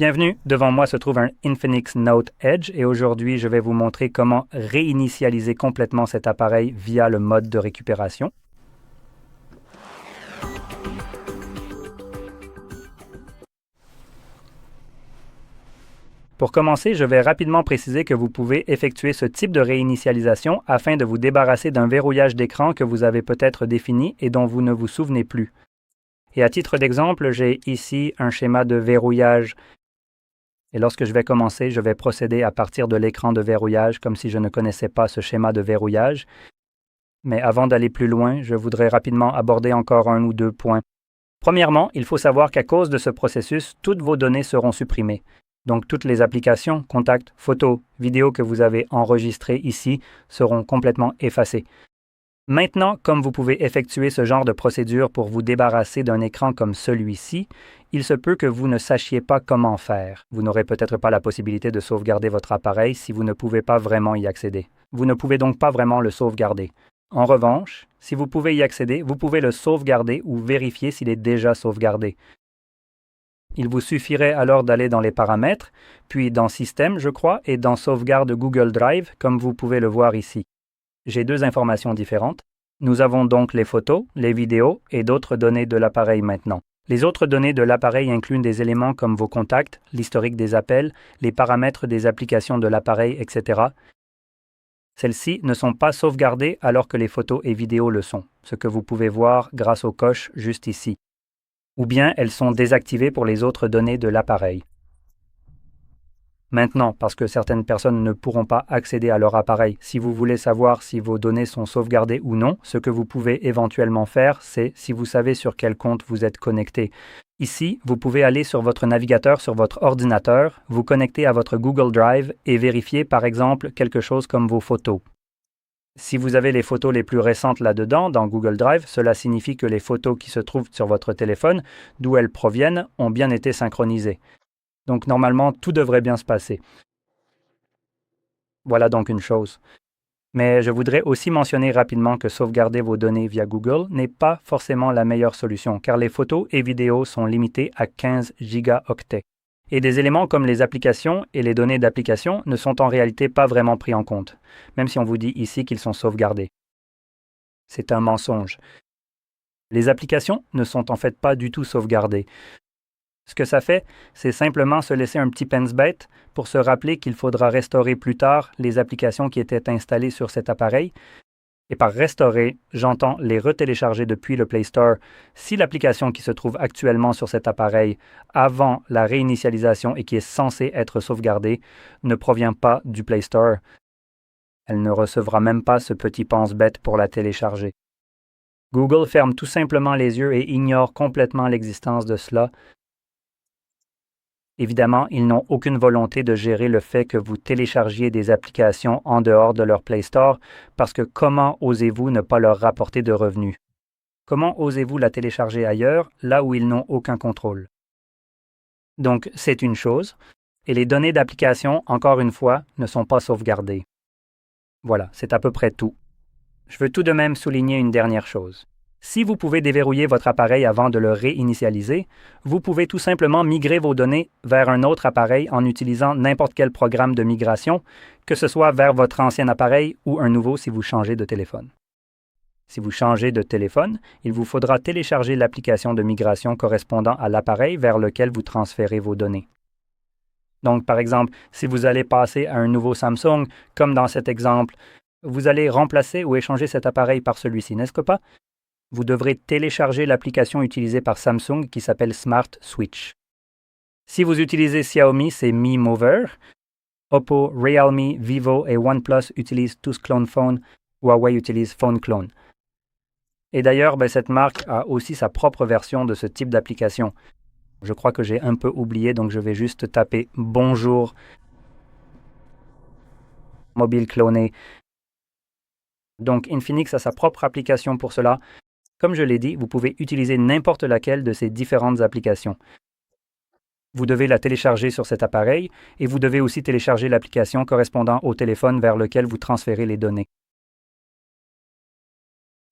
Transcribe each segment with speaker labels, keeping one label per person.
Speaker 1: Bienvenue, devant moi se trouve un Infinix Note Edge et aujourd'hui je vais vous montrer comment réinitialiser complètement cet appareil via le mode de récupération. Pour commencer, je vais rapidement préciser que vous pouvez effectuer ce type de réinitialisation afin de vous débarrasser d'un verrouillage d'écran que vous avez peut-être défini et dont vous ne vous souvenez plus. Et à titre d'exemple, j'ai ici un schéma de verrouillage. Et lorsque je vais commencer, je vais procéder à partir de l'écran de verrouillage comme si je ne connaissais pas ce schéma de verrouillage. Mais avant d'aller plus loin, je voudrais rapidement aborder encore un ou deux points. Premièrement, il faut savoir qu'à cause de ce processus, toutes vos données seront supprimées. Donc toutes les applications, contacts, photos, vidéos que vous avez enregistrées ici seront complètement effacées. Maintenant, comme vous pouvez effectuer ce genre de procédure pour vous débarrasser d'un écran comme celui-ci, il se peut que vous ne sachiez pas comment faire. Vous n'aurez peut-être pas la possibilité de sauvegarder votre appareil si vous ne pouvez pas vraiment y accéder. Vous ne pouvez donc pas vraiment le sauvegarder. En revanche, si vous pouvez y accéder, vous pouvez le sauvegarder ou vérifier s'il est déjà sauvegardé. Il vous suffirait alors d'aller dans les paramètres, puis dans Système, je crois, et dans Sauvegarde Google Drive, comme vous pouvez le voir ici. J'ai deux informations différentes. Nous avons donc les photos, les vidéos et d'autres données de l'appareil maintenant. Les autres données de l'appareil incluent des éléments comme vos contacts, l'historique des appels, les paramètres des applications de l'appareil, etc. Celles-ci ne sont pas sauvegardées alors que les photos et vidéos le sont, ce que vous pouvez voir grâce aux coches juste ici. Ou bien elles sont désactivées pour les autres données de l'appareil. Maintenant, parce que certaines personnes ne pourront pas accéder à leur appareil, si vous voulez savoir si vos données sont sauvegardées ou non, ce que vous pouvez éventuellement faire, c'est si vous savez sur quel compte vous êtes connecté. Ici, vous pouvez aller sur votre navigateur sur votre ordinateur, vous connecter à votre Google Drive et vérifier par exemple quelque chose comme vos photos. Si vous avez les photos les plus récentes là-dedans, dans Google Drive, cela signifie que les photos qui se trouvent sur votre téléphone, d'où elles proviennent, ont bien été synchronisées. Donc normalement, tout devrait bien se passer. Voilà donc une chose. Mais je voudrais aussi mentionner rapidement que sauvegarder vos données via Google n'est pas forcément la meilleure solution, car les photos et vidéos sont limitées à 15 gigaoctets. Et des éléments comme les applications et les données d'application ne sont en réalité pas vraiment pris en compte, même si on vous dit ici qu'ils sont sauvegardés. C'est un mensonge. Les applications ne sont en fait pas du tout sauvegardées. Ce que ça fait, c'est simplement se laisser un petit pense-bête pour se rappeler qu'il faudra restaurer plus tard les applications qui étaient installées sur cet appareil. Et par restaurer, j'entends les retélécharger depuis le Play Store si l'application qui se trouve actuellement sur cet appareil avant la réinitialisation et qui est censée être sauvegardée ne provient pas du Play Store. Elle ne recevra même pas ce petit pense-bête pour la télécharger. Google ferme tout simplement les yeux et ignore complètement l'existence de cela. Évidemment, ils n'ont aucune volonté de gérer le fait que vous téléchargiez des applications en dehors de leur Play Store parce que comment osez-vous ne pas leur rapporter de revenus? Comment osez-vous la télécharger ailleurs, là où ils n'ont aucun contrôle? Donc, c'est une chose, et les données d'application, encore une fois, ne sont pas sauvegardées. Voilà, c'est à peu près tout. Je veux tout de même souligner une dernière chose. Si vous pouvez déverrouiller votre appareil avant de le réinitialiser, vous pouvez tout simplement migrer vos données vers un autre appareil en utilisant n'importe quel programme de migration, que ce soit vers votre ancien appareil ou un nouveau si vous changez de téléphone. Si vous changez de téléphone, il vous faudra télécharger l'application de migration correspondant à l'appareil vers lequel vous transférez vos données. Donc, par exemple, si vous allez passer à un nouveau Samsung, comme dans cet exemple, vous allez remplacer ou échanger cet appareil par celui-ci, n'est-ce pas? Vous devrez télécharger l'application utilisée par Samsung qui s'appelle Smart Switch. Si vous utilisez Xiaomi, c'est Mi Mover. Oppo, Realme, Vivo et OnePlus utilisent tous Clone Phone. Huawei utilise Phone Clone. Et d'ailleurs, cette marque a aussi sa propre version de ce type d'application. Je crois que j'ai un peu oublié, donc je vais juste taper « Bonjour » mobile cloné. Donc Infinix a sa propre application pour cela. Comme je l'ai dit, vous pouvez utiliser n'importe laquelle de ces différentes applications. Vous devez la télécharger sur cet appareil et vous devez aussi télécharger l'application correspondant au téléphone vers lequel vous transférez les données.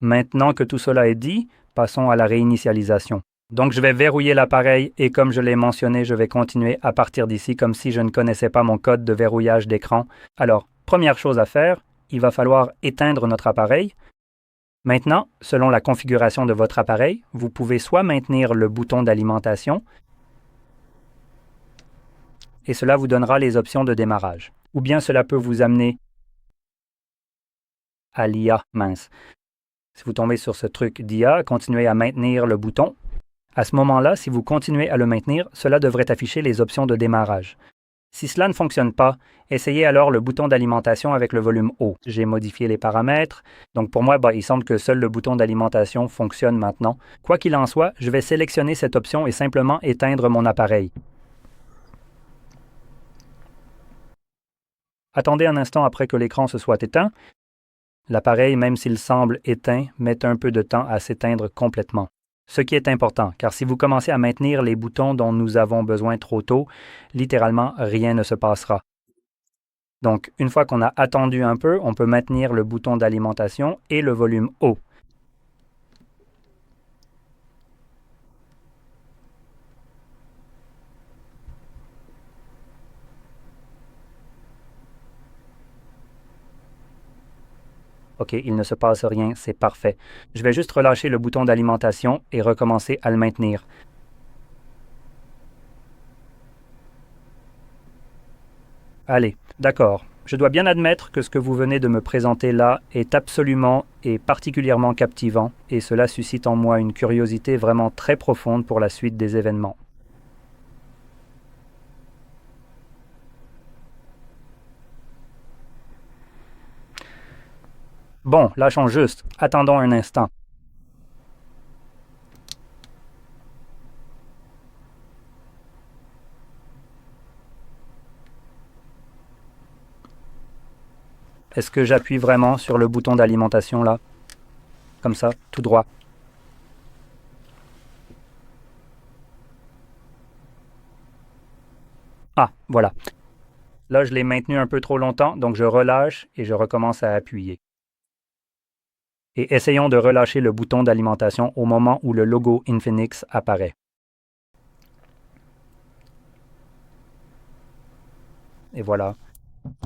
Speaker 1: Maintenant que tout cela est dit, passons à la réinitialisation. Donc je vais verrouiller l'appareil et comme je l'ai mentionné, je vais continuer à partir d'ici comme si je ne connaissais pas mon code de verrouillage d'écran. Alors, première chose à faire, il va falloir éteindre notre appareil. Maintenant, selon la configuration de votre appareil, vous pouvez soit maintenir le bouton d'alimentation et cela vous donnera les options de démarrage. Ou bien cela peut vous amener à l'IA, mince. Si vous tombez sur ce truc d'IA, continuez à maintenir le bouton. À ce moment-là, si vous continuez à le maintenir, cela devrait afficher les options de démarrage. Si cela ne fonctionne pas, essayez alors le bouton d'alimentation avec le volume haut. J'ai modifié les paramètres, donc pour moi, il semble que seul le bouton d'alimentation fonctionne maintenant. Quoi qu'il en soit, je vais sélectionner cette option et simplement éteindre mon appareil. Attendez un instant après que l'écran se soit éteint. L'appareil, même s'il semble éteint, met un peu de temps à s'éteindre complètement. Ce qui est important, car si vous commencez à maintenir les boutons dont nous avons besoin trop tôt, littéralement rien ne se passera. Donc, une fois qu'on a attendu un peu, on peut maintenir le bouton d'alimentation et le volume haut. OK, il ne se passe rien, c'est parfait. Je vais juste relâcher le bouton d'alimentation et recommencer à le maintenir. Allez, d'accord. Je dois bien admettre que ce que vous venez de me présenter là est absolument et particulièrement captivant, et cela suscite en moi une curiosité vraiment très profonde pour la suite des événements. Bon, lâchons juste. Attendons un instant. Est-ce que j'appuie vraiment sur le bouton d'alimentation là? Comme ça, tout droit. Ah, voilà. Là, je l'ai maintenu un peu trop longtemps, donc je relâche et je recommence à appuyer. Et essayons de relâcher le bouton d'alimentation au moment où le logo Infinix apparaît. Et voilà.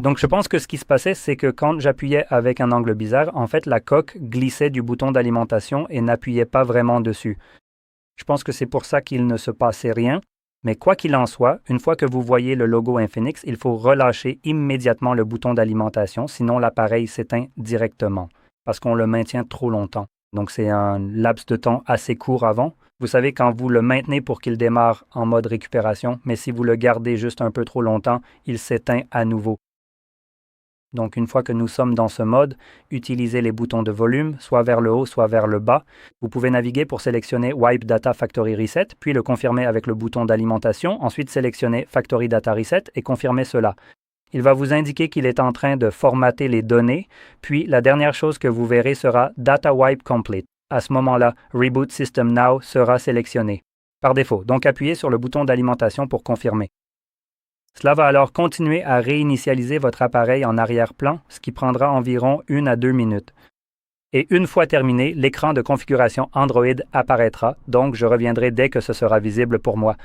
Speaker 1: Donc je pense que ce qui se passait, c'est que quand j'appuyais avec un angle bizarre, en fait la coque glissait du bouton d'alimentation et n'appuyait pas vraiment dessus. Je pense que c'est pour ça qu'il ne se passait rien. Mais quoi qu'il en soit, une fois que vous voyez le logo Infinix, il faut relâcher immédiatement le bouton d'alimentation, sinon l'appareil s'éteint directement, parce qu'on le maintient trop longtemps. Donc c'est un laps de temps assez court avant. Vous savez, quand vous le maintenez pour qu'il démarre en mode récupération, mais si vous le gardez juste un peu trop longtemps, il s'éteint à nouveau. Donc, une fois que nous sommes dans ce mode, utilisez les boutons de volume, soit vers le haut, soit vers le bas. Vous pouvez naviguer pour sélectionner Wipe Data Factory Reset, puis le confirmer avec le bouton d'alimentation, ensuite sélectionner Factory Data Reset et confirmer cela. Il va vous indiquer qu'il est en train de formater les données, puis la dernière chose que vous verrez sera Data Wipe Complete. À ce moment-là, Reboot System Now sera sélectionné. Par défaut, donc appuyez sur le bouton d'alimentation pour confirmer. Cela va alors continuer à réinitialiser votre appareil en arrière-plan, ce qui prendra environ 1 à 2 minutes. Et une fois terminé, l'écran de configuration Android apparaîtra, donc je reviendrai dès que ce sera visible pour moi.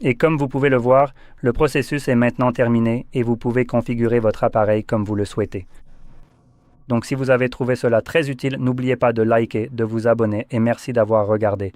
Speaker 1: Et comme vous pouvez le voir, le processus est maintenant terminé et vous pouvez configurer votre appareil comme vous le souhaitez. Donc si vous avez trouvé cela très utile, n'oubliez pas de liker, de vous abonner et merci d'avoir regardé.